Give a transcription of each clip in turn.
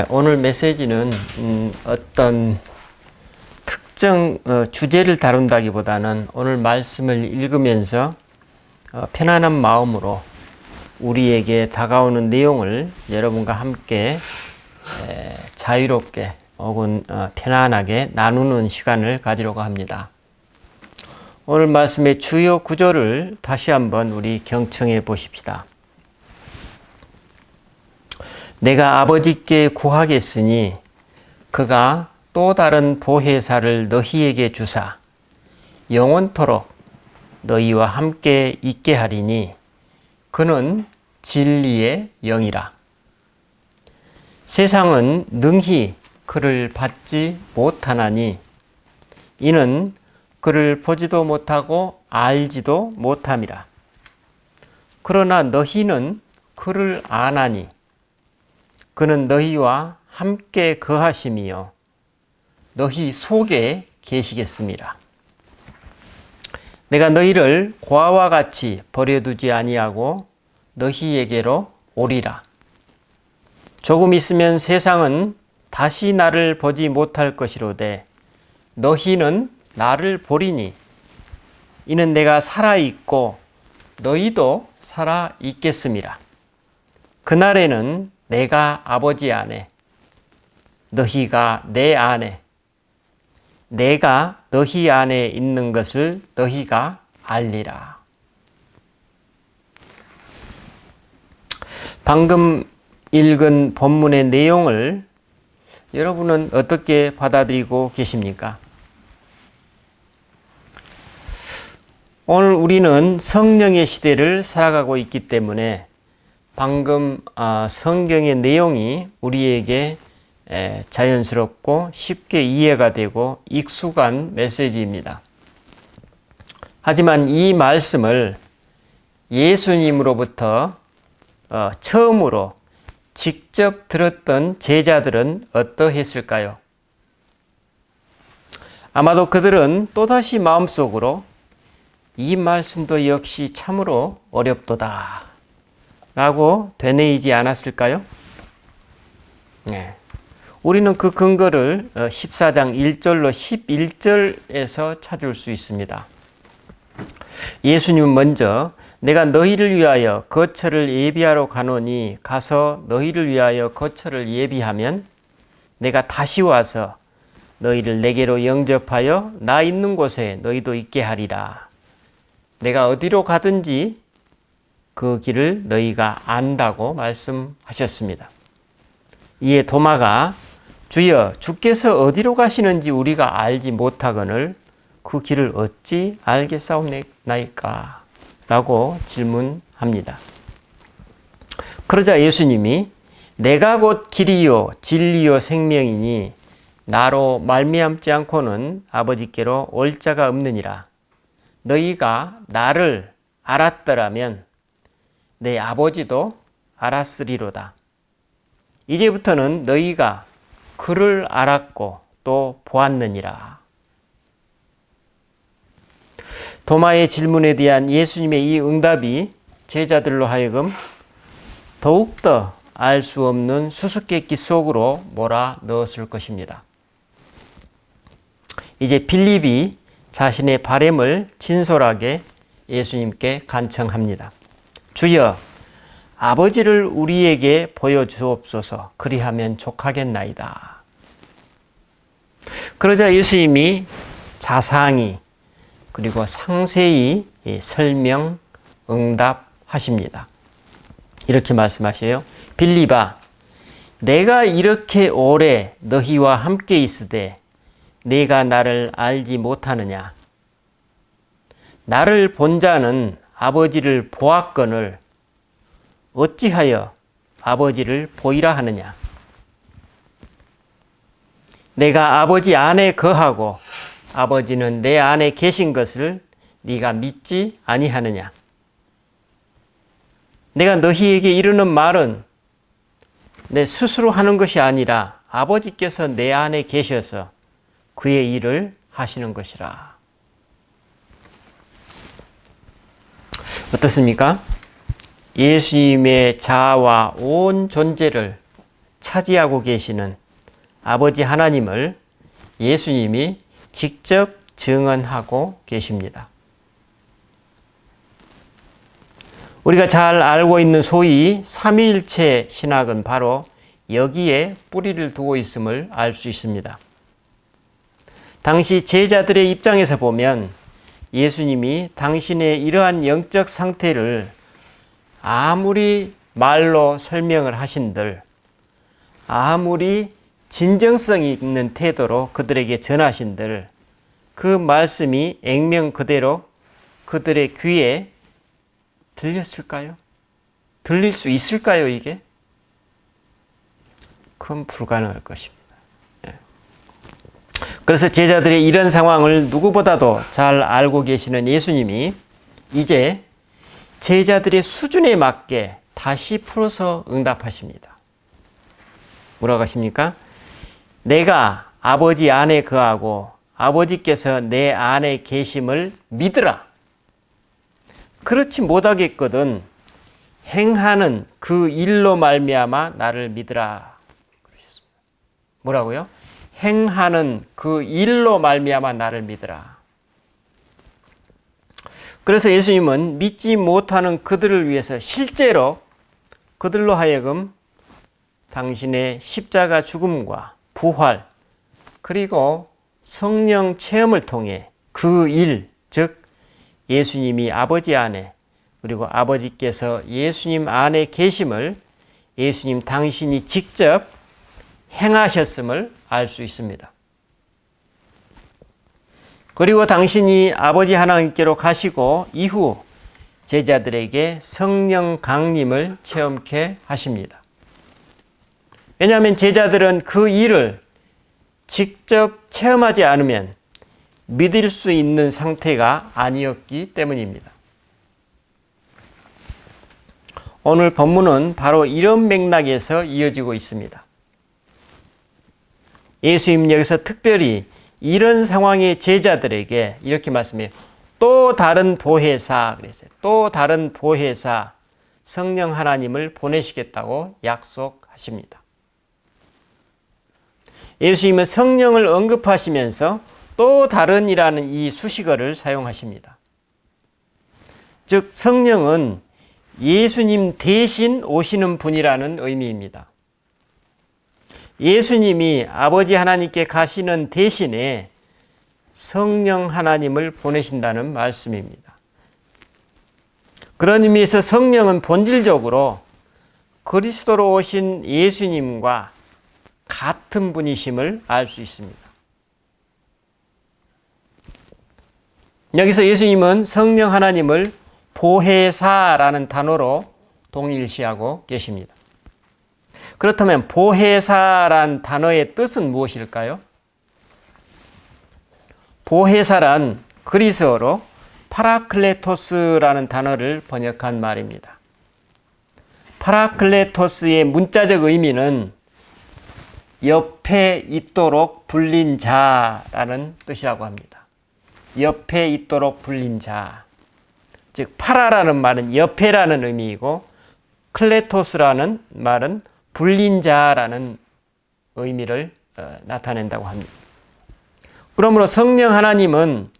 오늘 메시지는 어떤 특정 주제를 다룬다기보다는 오늘 말씀을 읽으면서 편안한 마음으로 우리에게 다가오는 내용을 여러분과 함께 자유롭게 혹은 편안하게 나누는 시간을 가지려고 합니다. 오늘 말씀의 주요 구조를 다시 한번 우리 경청해 보십시다. 내가 아버지께 구하겠으니 그가 또 다른 보혜사를 너희에게 주사 영원토록 너희와 함께 있게 하리니 그는 진리의 영이라. 세상은 능히 그를 받지 못하나니 이는 그를 보지도 못하고 알지도 못함이라. 그러나 너희는 그를 아나니 그는 너희와 함께 거하심이요 너희 속에 계시겠습니다. 내가 너희를 고아와 같이 버려두지 아니하고 너희에게로 오리라. 조금 있으면 세상은 다시 나를 보지 못할 것이로되 너희는 나를 보리니 이는 내가 살아있고 너희도 살아있겠음이라. 그날에는 내가 아버지 안에, 너희가 내 안에, 내가 너희 안에 있는 것을 너희가 알리라. 방금 읽은 본문의 내용을 여러분은 어떻게 받아들이고 계십니까? 오늘 우리는 성령의 시대를 살아가고 있기 때문에 방금 성경의 내용이 우리에게 자연스럽고 쉽게 이해가 되고 익숙한 메시지입니다. 하지만 이 말씀을 예수님으로부터 처음으로 직접 들었던 제자들은 어떠했을까요? 아마도 그들은 또다시 마음속으로 이 말씀도 역시 참으로 어렵도다 라고 되뇌이지 않았을까요? 네. 우리는 그 근거를 14장 1절로 11절에서 찾을 수 있습니다. 예수님은 먼저 내가 너희를 위하여 거처를 예비하러 가노니 가서 너희를 위하여 거처를 예비하면 내가 다시 와서 너희를 내게로 영접하여 나 있는 곳에 너희도 있게 하리라. 내가 어디로 가든지 그 길을 너희가 안다고 말씀하셨습니다. 이에 도마가 주여 주께서 어디로 가시는지 우리가 알지 못하거늘 그 길을 어찌 알겠사옵나이까? 라고 질문합니다. 그러자 예수님이 내가 곧 길이요 진리요 생명이니 나로 말미암지 않고는 아버지께로 올 자가 없느니라. 너희가 나를 알았더라면 내 아버지도 알았으리로다. 이제부터는 너희가 그를 알았고 또 보았느니라. 도마의 질문에 대한 예수님의 이 응답이 제자들로 하여금 더욱더 알 수 없는 수수께끼 속으로 몰아 넣었을 것입니다. 이제 빌립이 자신의 바램을 진솔하게 예수님께 간청합니다. 주여, 아버지를 우리에게 보여주옵소서. 그리하면 족하겠나이다. 그러자 예수님이 자상히 그리고 상세히 설명, 응답하십니다. 이렇게 말씀하셔요. 빌립아, 내가 이렇게 오래 너희와 함께 있으되 내가 나를 알지 못하느냐? 나를 본 자는 아버지를 보았거늘 어찌하여 아버지를 보이라 하느냐? 내가 아버지 안에 거하고 아버지는 내 안에 계신 것을 네가 믿지 아니하느냐? 내가 너희에게 이르는 말은 내 스스로 하는 것이 아니라 아버지께서 내 안에 계셔서 그의 일을 하시는 것이라. 어떻습니까? 예수님의 자아와 온 존재를 차지하고 계시는 아버지 하나님을 예수님이 직접 증언하고 계십니다. 우리가 잘 알고 있는 소위 삼위일체 신학은 바로 여기에 뿌리를 두고 있음을 알 수 있습니다. 당시 제자들의 입장에서 보면 예수님이 당신의 이러한 영적 상태를 아무리 말로 설명을 하신들, 아무리 진정성 있는 태도로 그들에게 전하신들, 그 말씀이 액면 그대로 그들의 귀에 들렸을까요? 들릴 수 있을까요, 이게? 그건 불가능할 것입니다. 그래서 제자들의 이런 상황을 누구보다도 잘 알고 계시는 예수님이 이제 제자들의 수준에 맞게 다시 풀어서 응답하십니다. 뭐라고 하십니까? 내가 아버지 안에 거하고 아버지께서 내 안에 계심을 믿으라. 그렇지 못하겠거든 행하는 그 일로 말미암아 나를 믿으라. 그러셨습니다. 뭐라고요? 행하는 그 일로 말미암아 나를 믿으라. 그래서 예수님은 믿지 못하는 그들을 위해서 실제로 그들로 하여금 당신의 십자가 죽음과 부활 그리고 성령 체험을 통해 그 일, 즉 예수님이 아버지 안에 그리고 아버지께서 예수님 안에 계심을 예수님 당신이 직접 행하셨음을 알 수 있습니다. 그리고 당신이 아버지 하나님께로 가시고 이후 제자들에게 성령 강림을 체험케 하십니다. 왜냐하면 제자들은 그 일을 직접 체험하지 않으면 믿을 수 있는 상태가 아니었기 때문입니다. 오늘 본문은 바로 이런 맥락에서 이어지고 있습니다. 예수님 여기서 특별히 이런 상황의 제자들에게 이렇게 말씀해요. 또 다른 보혜사 그랬어요. 또 다른 보혜사 성령 하나님을 보내시겠다고 약속하십니다. 예수님은 성령을 언급하시면서 또 다른이라는 이 수식어를 사용하십니다. 즉 성령은 예수님 대신 오시는 분이라는 의미입니다. 예수님이 아버지 하나님께 가시는 대신에 성령 하나님을 보내신다는 말씀입니다. 그런 의미에서 성령은 본질적으로 그리스도로 오신 예수님과 같은 분이심을 알 수 있습니다. 여기서 예수님은 성령 하나님을 보혜사라는 단어로 동일시하고 계십니다. 그렇다면 보혜사란 단어의 뜻은 무엇일까요? 보혜사란 그리스어로 파라클레토스라는 단어를 번역한 말입니다. 파라클레토스의 문자적 의미는 옆에 있도록 불린 자라는 뜻이라고 합니다. 옆에 있도록 불린 자. 즉 파라라는 말은 옆에라는 의미이고 클레토스라는 말은 불린 자라는 의미를 나타낸다고 합니다. 그러므로 성령 하나님은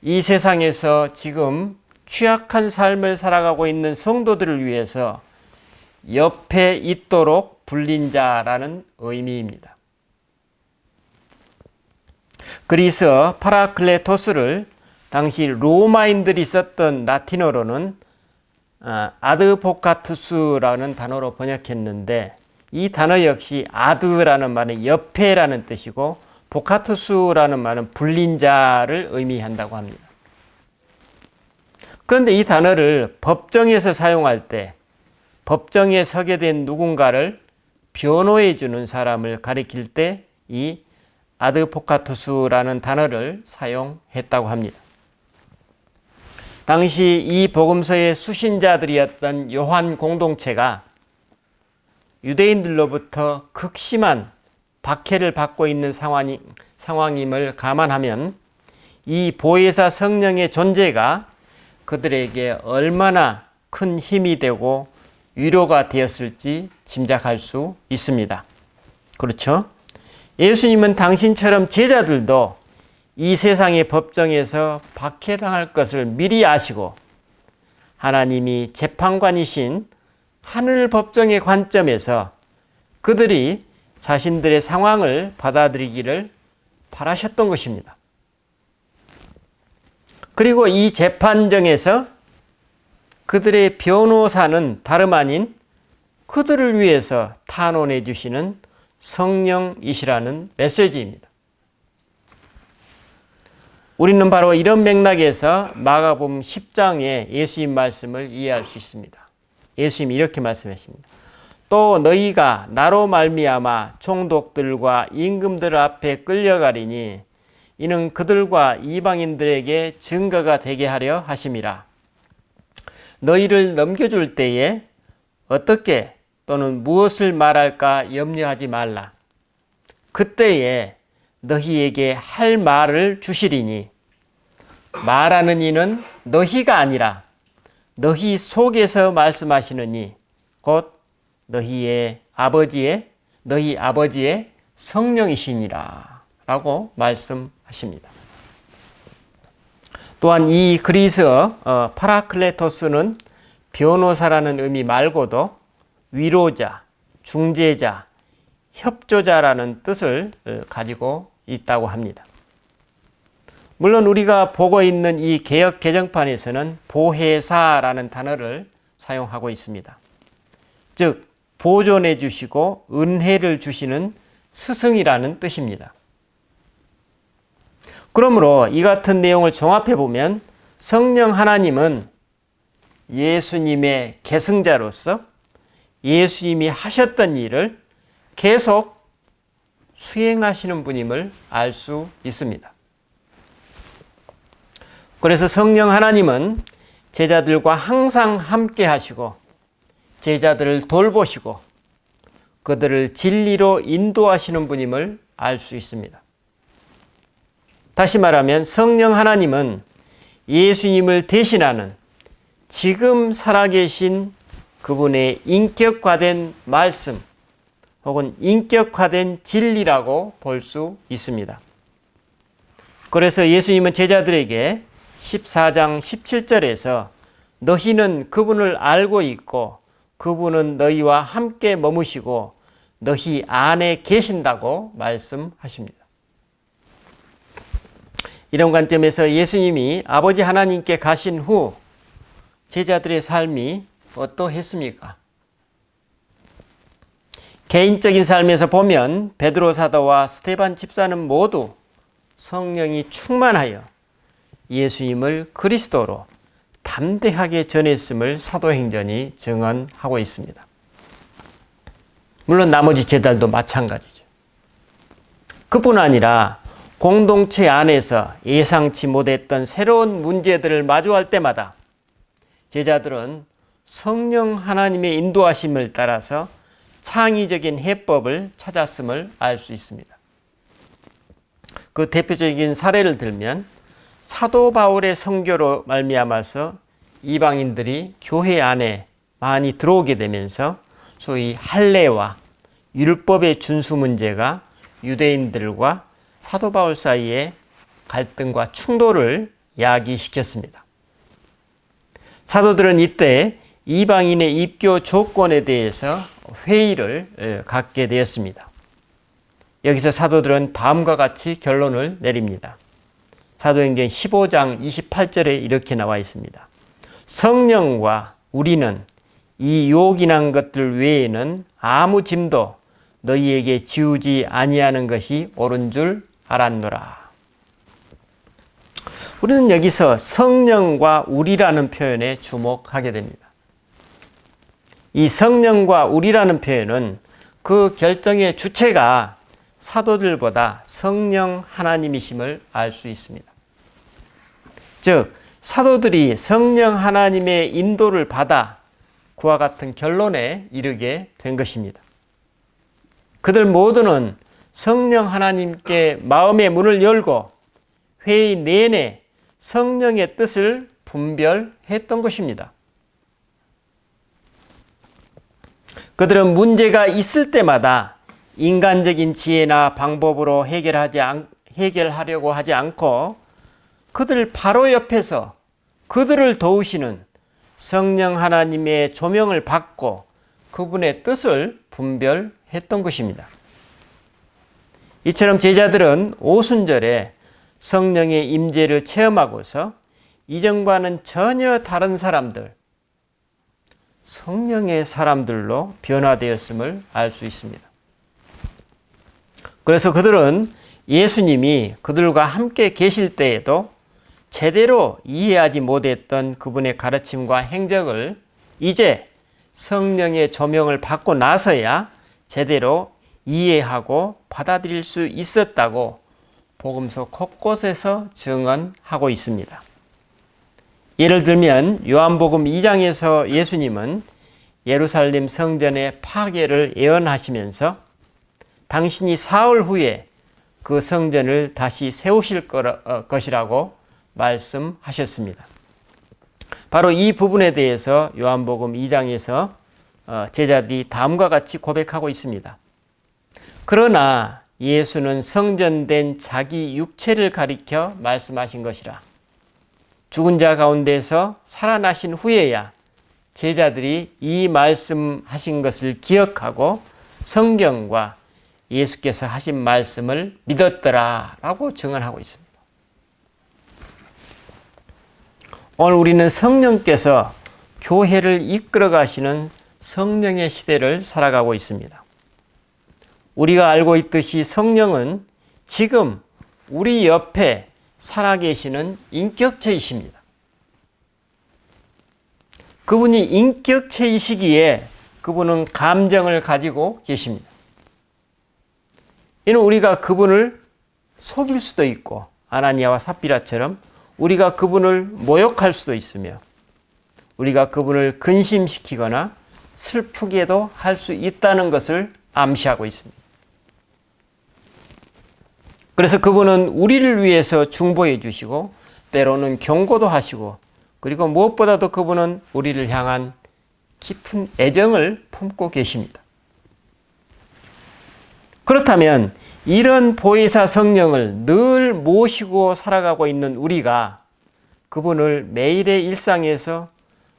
이 세상에서 지금 취약한 삶을 살아가고 있는 성도들을 위해서 옆에 있도록 불린 자라는 의미입니다. 그래서 파라클레토스를 당시 로마인들이 썼던 라틴어로는 아드보카투스라는 단어로 번역했는데 이 단어 역시 아드라는 말은 옆에라는 뜻이고 보카투스라는 말은 불린 자를 의미한다고 합니다. 그런데 이 단어를 법정에서 사용할 때 법정에 서게 된 누군가를 변호해 주는 사람을 가리킬 때 이 아드보카투스라는 단어를 사용했다고 합니다. 당시 이 복음서의 수신자들이었던 요한 공동체가 유대인들로부터 극심한 박해를 받고 있는 상황임을 감안하면 이 보혜사 성령의 존재가 그들에게 얼마나 큰 힘이 되고 위로가 되었을지 짐작할 수 있습니다. 그렇죠? 예수님은 당신처럼 제자들도 이 세상의 법정에서 박해당할 것을 미리 아시고 하나님이 재판관이신 하늘 법정의 관점에서 그들이 자신들의 상황을 받아들이기를 바라셨던 것입니다. 그리고 이 재판정에서 그들의 변호사는 다름 아닌 그들을 위해서 탄원해 주시는 성령이시라는 메시지입니다. 우리는 바로 이런 맥락에서 마가복음 10장의 예수님 말씀을 이해할 수 있습니다. 예수님이 이렇게 말씀하십니다. 또 너희가 나로 말미암아 총독들과 임금들 앞에 끌려가리니 이는 그들과 이방인들에게 증거가 되게 하려 하심이라. 너희를 넘겨줄 때에 어떻게 또는 무엇을 말할까 염려하지 말라. 그때에 너희에게 할 말을 주시리니 말하는 이는 너희가 아니라 너희 속에서 말씀하시느니 곧 너희 아버지의 성령이시니라 라고 말씀하십니다. 또한 이 그리스어 파라클레토스는 변호사라는 의미 말고도 위로자, 중재자, 협조자라는 뜻을 가지고 있다고 합니다. 물론 우리가 보고 있는 이 개역 개정판에서는 보혜사라는 단어를 사용하고 있습니다. 즉 보존해 주시고 은혜를 주시는 스승이라는 뜻입니다. 그러므로 이 같은 내용을 종합해 보면 성령 하나님은 예수님의 계승자로서 예수님이 하셨던 일을 계속 수행하시는 분임을 알 수 있습니다. 그래서 성령 하나님은 제자들과 항상 함께 하시고 제자들을 돌보시고 그들을 진리로 인도하시는 분임을 알 수 있습니다. 다시 말하면 성령 하나님은 예수님을 대신하는 지금 살아계신 그분의 인격화된 말씀 혹은 인격화된 진리라고 볼 수 있습니다. 그래서 예수님은 제자들에게 14장 17절에서 너희는 그분을 알고 있고 그분은 너희와 함께 머무시고 너희 안에 계신다고 말씀하십니다. 이런 관점에서 예수님이 아버지 하나님께 가신 후 제자들의 삶이 어떠했습니까? 개인적인 삶에서 보면 베드로 사도와 스데반 집사는 모두 성령이 충만하여 예수님을 그리스도로 담대하게 전했음을 사도행전이 증언하고 있습니다. 물론 나머지 제자들도 마찬가지죠. 그뿐 아니라 공동체 안에서 예상치 못했던 새로운 문제들을 마주할 때마다 제자들은 성령 하나님의 인도하심을 따라서 창의적인 해법을 찾았음을 알 수 있습니다. 그 대표적인 사례를 들면 사도 바울의 선교로 말미암아서 이방인들이 교회 안에 많이 들어오게 되면서 소위 할례와 율법의 준수 문제가 유대인들과 사도 바울 사이에 갈등과 충돌을 야기시켰습니다. 사도들은 이때 이방인의 입교 조건에 대해서 회의를 갖게 되었습니다. 여기서 사도들은 다음과 같이 결론을 내립니다. 사도행전 15장 28절에 이렇게 나와 있습니다. 성령과 우리는 이 요긴한 것들 외에는 아무 짐도 너희에게 지우지 아니하는 것이 옳은 줄 알았노라. 우리는 여기서 성령과 우리라는 표현에 주목하게 됩니다. 이 성령과 우리라는 표현은 그 결정의 주체가 사도들보다 성령 하나님이심을 알 수 있습니다. 즉 사도들이 성령 하나님의 인도를 받아 그와 같은 결론에 이르게 된 것입니다. 그들 모두는 성령 하나님께 마음의 문을 열고 회의 내내 성령의 뜻을 분별했던 것입니다. 그들은 문제가 있을 때마다 인간적인 지혜나 방법으로 해결하려고 하지 않고 그들 바로 옆에서 그들을 도우시는 성령 하나님의 조명을 받고 그분의 뜻을 분별했던 것입니다. 이처럼 제자들은 오순절에 성령의 임재를 체험하고서 이전과는 전혀 다른 사람들, 성령의 사람들로 변화되었음을 알 수 있습니다. 그래서 그들은 예수님이 그들과 함께 계실 때에도 제대로 이해하지 못했던 그분의 가르침과 행적을 이제 성령의 조명을 받고 나서야 제대로 이해하고 받아들일 수 있었다고 복음서 곳곳에서 증언하고 있습니다. 예를 들면 요한복음 2장에서 예수님은 예루살렘 성전의 파괴를 예언하시면서 당신이 사흘 후에 그 성전을 다시 세우실 것이라고 말씀하셨습니다. 바로 이 부분에 대해서 요한복음 2장에서 제자들이 다음과 같이 고백하고 있습니다. 그러나 예수는 성전된 자기 육체를 가리켜 말씀하신 것이라. 죽은 자 가운데서 살아나신 후에야 제자들이 이 말씀하신 것을 기억하고 성경과 예수께서 하신 말씀을 믿었더라 라고 증언하고 있습니다. 오늘 우리는 성령께서 교회를 이끌어 가시는 성령의 시대를 살아가고 있습니다. 우리가 알고 있듯이 성령은 지금 우리 옆에 살아계시는 인격체이십니다. 그분이 인격체이시기에 그분은 감정을 가지고 계십니다. 이는 우리가 그분을 속일 수도 있고 아나니아와 삽비라처럼 우리가 그분을 모욕할 수도 있으며 우리가 그분을 근심시키거나 슬프게도 할 수 있다는 것을 암시하고 있습니다. 그래서 그분은 우리를 위해서 중보해 주시고 때로는 경고도 하시고 그리고 무엇보다도 그분은 우리를 향한 깊은 애정을 품고 계십니다. 그렇다면 이런 보혜사 성령을 늘 모시고 살아가고 있는 우리가 그분을 매일의 일상에서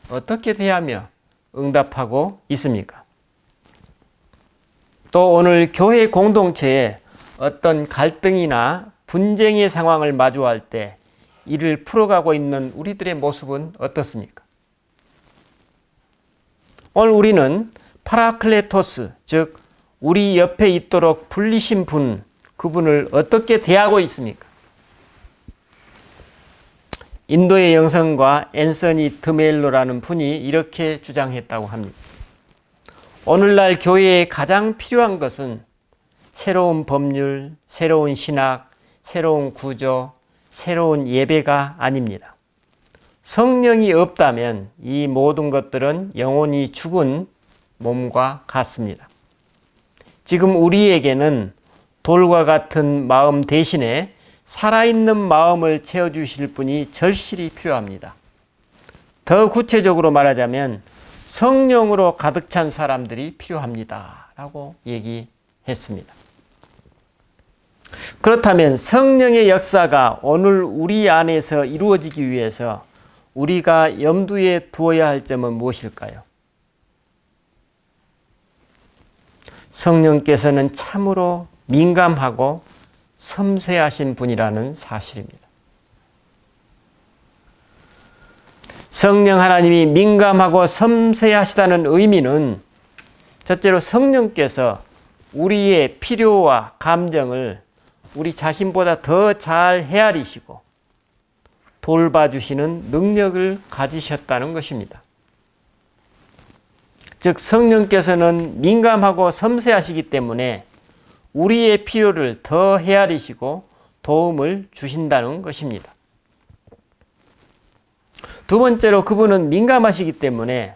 어떻게 대하며 응답하고 있습니까? 또 오늘 교회 공동체에 어떤 갈등이나 분쟁의 상황을 마주할 때 이를 풀어가고 있는 우리들의 모습은 어떻습니까? 오늘 우리는 파라클레토스, 즉 우리 옆에 있도록 불리신 분, 그분을 어떻게 대하고 있습니까? 인도의 영성가 앤서니 드멜로라는 분이 이렇게 주장했다고 합니다. 오늘날 교회에 가장 필요한 것은 새로운 법률, 새로운 신학, 새로운 구조, 새로운 예배가 아닙니다. 성령이 없다면 이 모든 것들은 영혼이 죽은 몸과 같습니다. 지금 우리에게는 돌과 같은 마음 대신에 살아있는 마음을 채워주실 분이 절실히 필요합니다. 더 구체적으로 말하자면 성령으로 가득 찬 사람들이 필요합니다. 라고 얘기했습니다. 그렇다면 성령의 역사가 오늘 우리 안에서 이루어지기 위해서 우리가 염두에 두어야 할 점은 무엇일까요? 성령께서는 참으로 민감하고 섬세하신 분이라는 사실입니다. 성령 하나님이 민감하고 섬세하시다는 의미는 첫째로 성령께서 우리의 필요와 감정을 우리 자신보다 더 잘 헤아리시고 돌봐주시는 능력을 가지셨다는 것입니다. 즉 성령께서는 민감하고 섬세하시기 때문에 우리의 필요를 더 헤아리시고 도움을 주신다는 것입니다. 두 번째로 그분은 민감하시기 때문에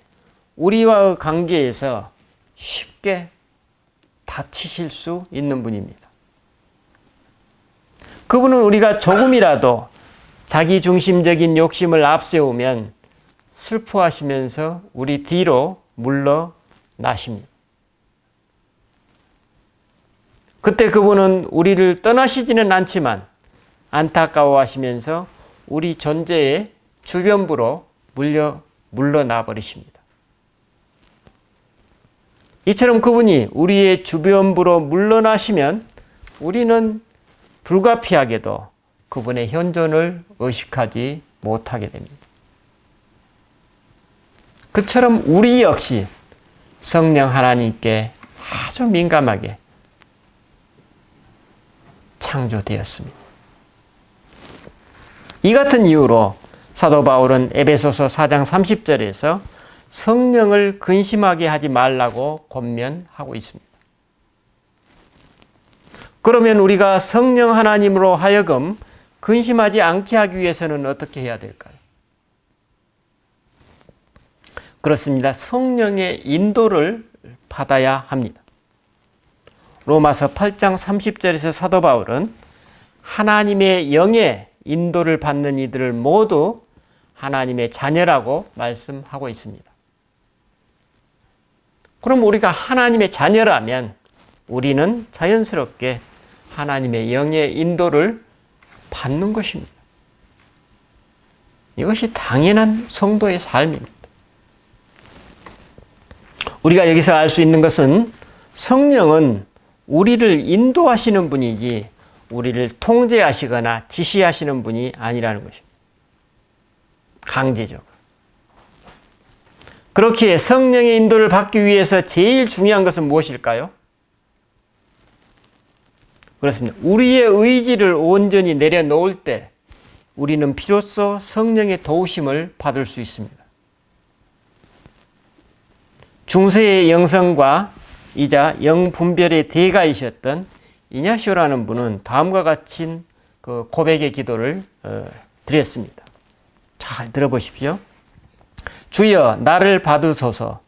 우리와의 관계에서 쉽게 다치실 수 있는 분입니다. 그분은 우리가 조금이라도 자기 중심적인 욕심을 앞세우면 슬퍼하시면서 우리 뒤로 물러나십니다. 그때 그분은 우리를 떠나시지는 않지만 안타까워하시면서 우리 존재의 주변부로 물러나 버리십니다. 이처럼 그분이 우리의 주변부로 물러나시면 우리는 불가피하게도 그분의 현존을 의식하지 못하게 됩니다. 그처럼 우리 역시 성령 하나님께 아주 민감하게 창조되었습니다. 이 같은 이유로 사도 바울은 에베소서 4장 30절에서 성령을 근심하게 하지 말라고 권면하고 있습니다. 그러면 우리가 성령 하나님으로 하여금 근심하지 않게 하기 위해서는 어떻게 해야 될까요? 그렇습니다. 성령의 인도를 받아야 합니다. 로마서 8장 30절에서 사도 바울은 하나님의 영의 인도를 받는 이들을 모두 하나님의 자녀라고 말씀하고 있습니다. 그럼 우리가 하나님의 자녀라면 우리는 자연스럽게 하나님의 영의 인도를 받는 것입니다. 이것이 당연한 성도의 삶입니다. 우리가 여기서 알 수 있는 것은 성령은 우리를 인도하시는 분이지 우리를 통제하시거나 지시하시는 분이 아니라는 것입니다. 강제적으로. 그렇기에 성령의 인도를 받기 위해서 제일 중요한 것은 무엇일까요? 그렇습니다. 우리의 의지를 온전히 내려놓을 때 우리는 비로소 성령의 도우심을 받을 수 있습니다. 중세의 영성과 이자 영분별의 대가이셨던 이냐시오라는 분은 다음과 같은 그 고백의 기도를 드렸습니다. 잘 들어보십시오. 주여 나를 받으소서.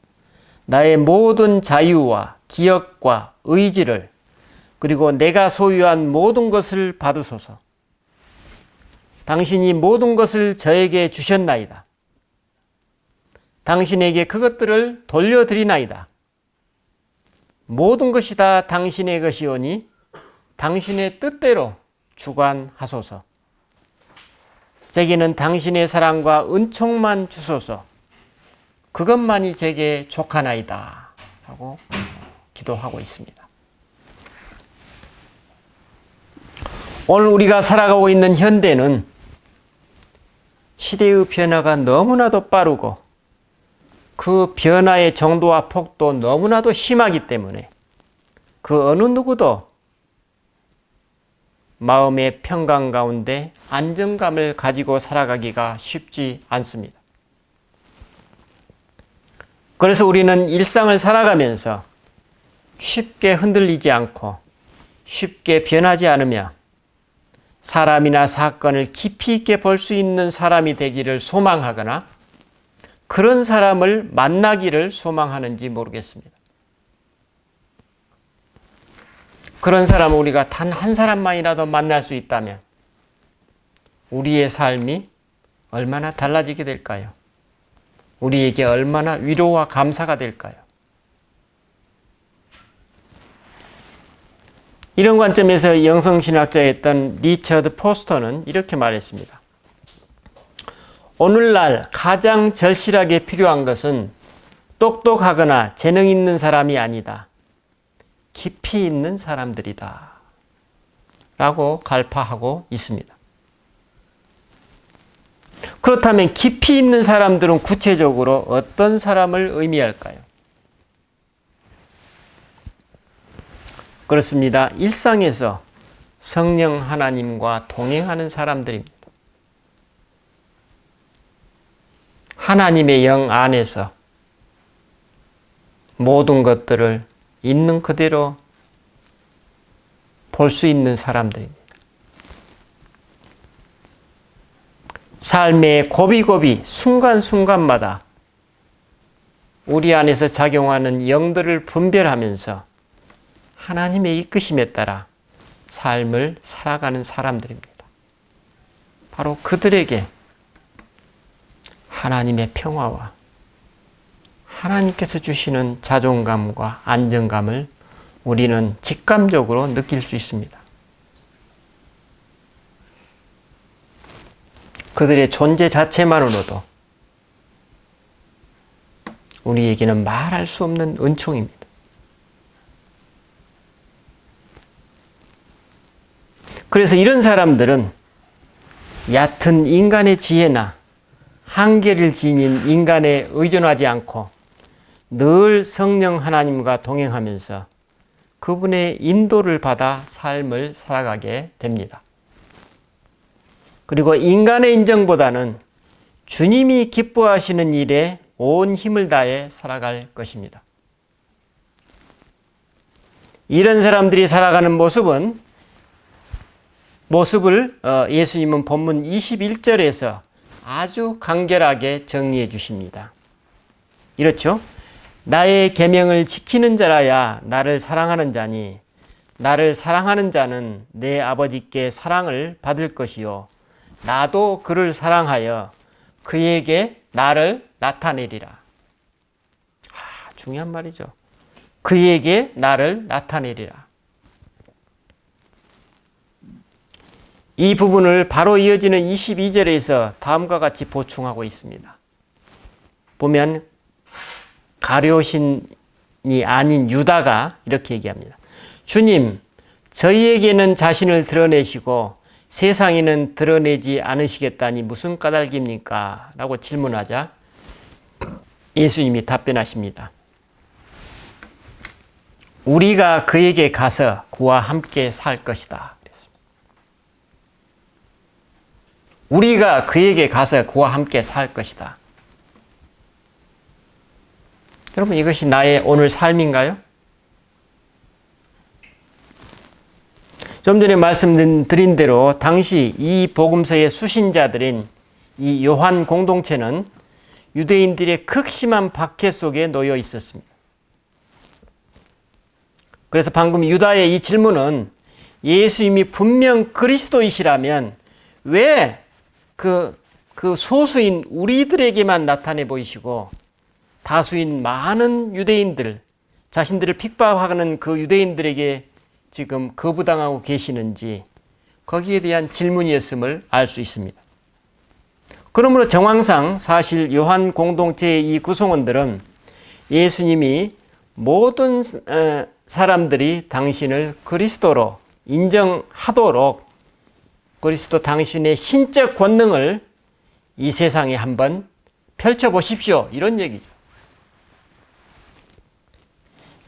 나의 모든 자유와 기억과 의지를 그리고 내가 소유한 모든 것을 받으소서. 당신이 모든 것을 저에게 주셨나이다. 당신에게 그것들을 돌려드리나이다. 모든 것이 다 당신의 것이오니 당신의 뜻대로 주관하소서. 제게는 당신의 사랑과 은총만 주소서. 그것만이 제게 족하나이다. 하고 기도하고 있습니다. 오늘 우리가 살아가고 있는 현대는 시대의 변화가 너무나도 빠르고 그 변화의 정도와 폭도 너무나도 심하기 때문에 그 어느 누구도 마음의 평강 가운데 안정감을 가지고 살아가기가 쉽지 않습니다. 그래서 우리는 일상을 살아가면서 쉽게 흔들리지 않고 쉽게 변하지 않으며 사람이나 사건을 깊이 있게 볼 수 있는 사람이 되기를 소망하거나 그런 사람을 만나기를 소망하는지 모르겠습니다. 그런 사람을 우리가 단 한 사람만이라도 만날 수 있다면 우리의 삶이 얼마나 달라지게 될까요? 우리에게 얼마나 위로와 감사가 될까요? 이런 관점에서 영성신학자였던 리처드 포스터는 이렇게 말했습니다. 오늘날 가장 절실하게 필요한 것은 똑똑하거나 재능 있는 사람이 아니다. 깊이 있는 사람들이다. 라고 갈파하고 있습니다. 그렇다면 깊이 있는 사람들은 구체적으로 어떤 사람을 의미할까요? 그렇습니다. 일상에서 성령 하나님과 동행하는 사람들입니다. 하나님의 영 안에서 모든 것들을 있는 그대로 볼 수 있는 사람들입니다. 삶의 고비고비 순간순간마다 우리 안에서 작용하는 영들을 분별하면서 하나님의 이끄심에 따라 삶을 살아가는 사람들입니다. 바로 그들에게 하나님의 평화와 하나님께서 주시는 자존감과 안정감을 우리는 직감적으로 느낄 수 있습니다. 그들의 존재 자체만으로도 우리에게는 말할 수 없는 은총입니다. 그래서 이런 사람들은 얕은 인간의 지혜나 한계를 지닌 인간에 의존하지 않고 늘 성령 하나님과 동행하면서 그분의 인도를 받아 삶을 살아가게 됩니다. 그리고 인간의 인정보다는 주님이 기뻐하시는 일에 온 힘을 다해 살아갈 것입니다. 이런 사람들이 살아가는 모습을 예수님은 본문 21절에서 아주 간결하게 정리해 주십니다. 이렇죠? 나의 계명을 지키는 자라야 나를 사랑하는 자니 나를 사랑하는 자는 내 아버지께 사랑을 받을 것이요 나도 그를 사랑하여 그에게 나를 나타내리라. 중요한 말이죠. 그에게 나를 나타내리라. 이 부분을 바로 이어지는 22절에서 다음과 같이 보충하고 있습니다. 보면 가룟신이 아닌 유다가 이렇게 얘기합니다. 주님, 저희에게는 자신을 드러내시고 세상에는 드러내지 않으시겠다니 무슨 까닭입니까? 라고 질문하자 예수님이 답변하십니다. 우리가 그에게 가서 그와 함께 살 것이다. 우리가 그에게 가서 그와 함께 살 것이다. 여러분, 이것이 나의 오늘 삶인가요? 좀 전에 말씀드린 대로 당시 이 복음서의 수신자들인 이 요한 공동체는 유대인들의 극심한 박해 속에 놓여 있었습니다. 그래서 방금 유다의 이 질문은 예수님이 분명 그리스도이시라면 왜 그 소수인 우리들에게만 나타내 보이시고 다수인 많은 유대인들, 자신들을 핍박하는 그 유대인들에게 지금 거부당하고 계시는지 거기에 대한 질문이었음을 알 수 있습니다. 그러므로 정황상 사실 요한 공동체의 이 구성원들은 예수님이 모든 사람들이 당신을 그리스도로 인정하도록 그리스도 당신의 신적 권능을 이 세상에 한번 펼쳐보십시오. 이런 얘기죠.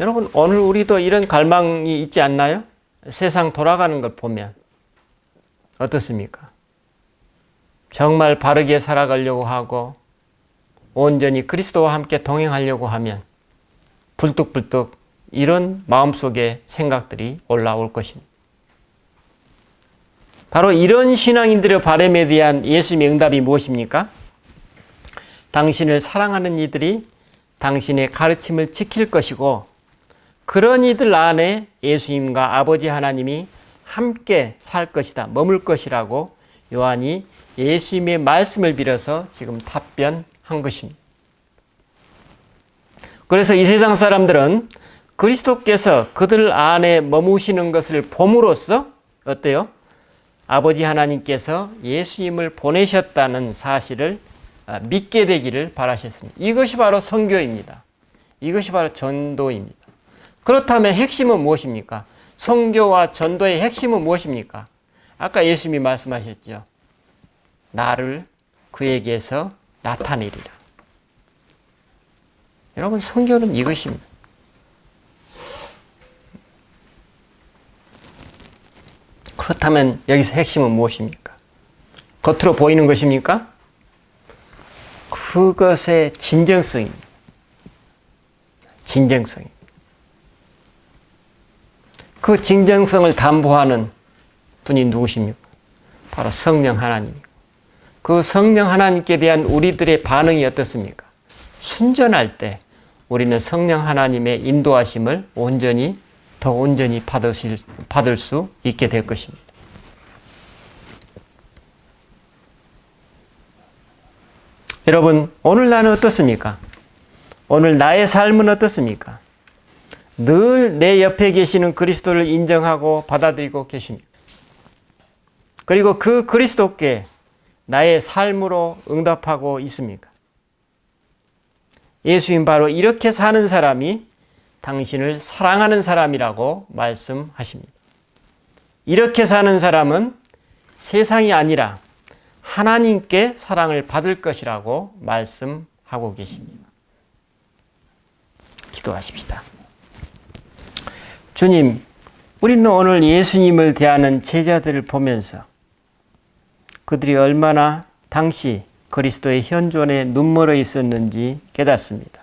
여러분, 오늘 우리도 이런 갈망이 있지 않나요? 세상 돌아가는 걸 보면 어떻습니까? 정말 바르게 살아가려고 하고 온전히 그리스도와 함께 동행하려고 하면 불뚝불뚝 이런 마음속에 생각들이 올라올 것입니다. 바로 이런 신앙인들의 바람에 대한 예수님의 응답이 무엇입니까? 당신을 사랑하는 이들이 당신의 가르침을 지킬 것이고 그런 이들 안에 예수님과 아버지 하나님이 함께 살 것이다, 머물 것이라고 요한이 예수님의 말씀을 빌어서 지금 답변한 것입니다. 그래서 이 세상 사람들은 그리스도께서 그들 안에 머무시는 것을 봄으로써 어때요? 아버지 하나님께서 예수님을 보내셨다는 사실을 믿게 되기를 바라셨습니다. 이것이 바로 선교입니다. 이것이 바로 전도입니다. 그렇다면 핵심은 무엇입니까? 선교와 전도의 핵심은 무엇입니까? 아까 예수님이 말씀하셨죠. 나를 그에게서 나타내리라. 여러분, 선교는 이것입니다. 그렇다면 여기서 핵심은 무엇입니까? 겉으로 보이는 것입니까? 그것의 진정성입니다. 진정성입니다. 그 진정성을 담보하는 분이 누구십니까? 바로 성령 하나님이고 그 성령 하나님께 대한 우리들의 반응이 어떻습니까? 순전할 때 우리는 성령 하나님의 인도하심을 더 온전히 받을 수 있게 될 것입니다. 여러분, 오늘 나는 어떻습니까? 오늘 나의 삶은 어떻습니까? 늘 내 옆에 계시는 그리스도를 인정하고 받아들이고 계십니까? 그리고 그 그리스도께 나의 삶으로 응답하고 있습니까? 예수님 바로 이렇게 사는 사람이 당신을 사랑하는 사람이라고 말씀하십니다. 이렇게 사는 사람은 세상이 아니라 하나님께 사랑을 받을 것이라고 말씀하고 계십니다. 기도하십시다. 주님, 우리는 오늘 예수님을 대하는 제자들을 보면서 그들이 얼마나 당시 그리스도의 현존에 눈멀어 있었는지 깨닫습니다.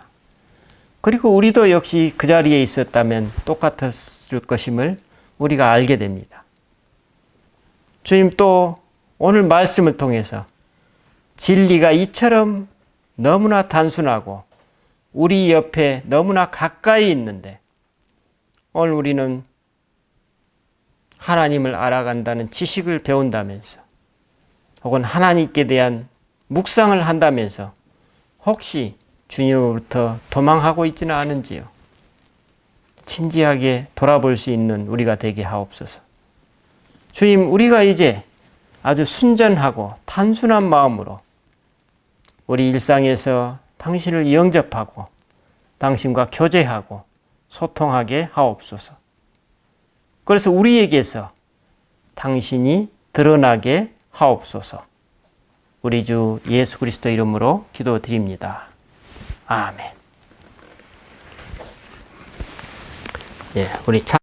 그리고 우리도 역시 그 자리에 있었다면 똑같았을 것임을 우리가 알게 됩니다. 주님, 또 오늘 말씀을 통해서 진리가 이처럼 너무나 단순하고 우리 옆에 너무나 가까이 있는데 오늘 우리는 하나님을 알아간다는 지식을 배운다면서 혹은 하나님께 대한 묵상을 한다면서 혹시 주님으로부터 도망하고 있지는 않은지요? 진지하게 돌아볼 수 있는 우리가 되게 하옵소서. 주님, 우리가 이제 아주 순전하고 단순한 마음으로 우리 일상에서 당신을 영접하고 당신과 교제하고 소통하게 하옵소서. 그래서 우리에게서 당신이 드러나게 하옵소서. 우리 주 예수 그리스도 이름으로 기도드립니다. 아멘. 예, 우리 찬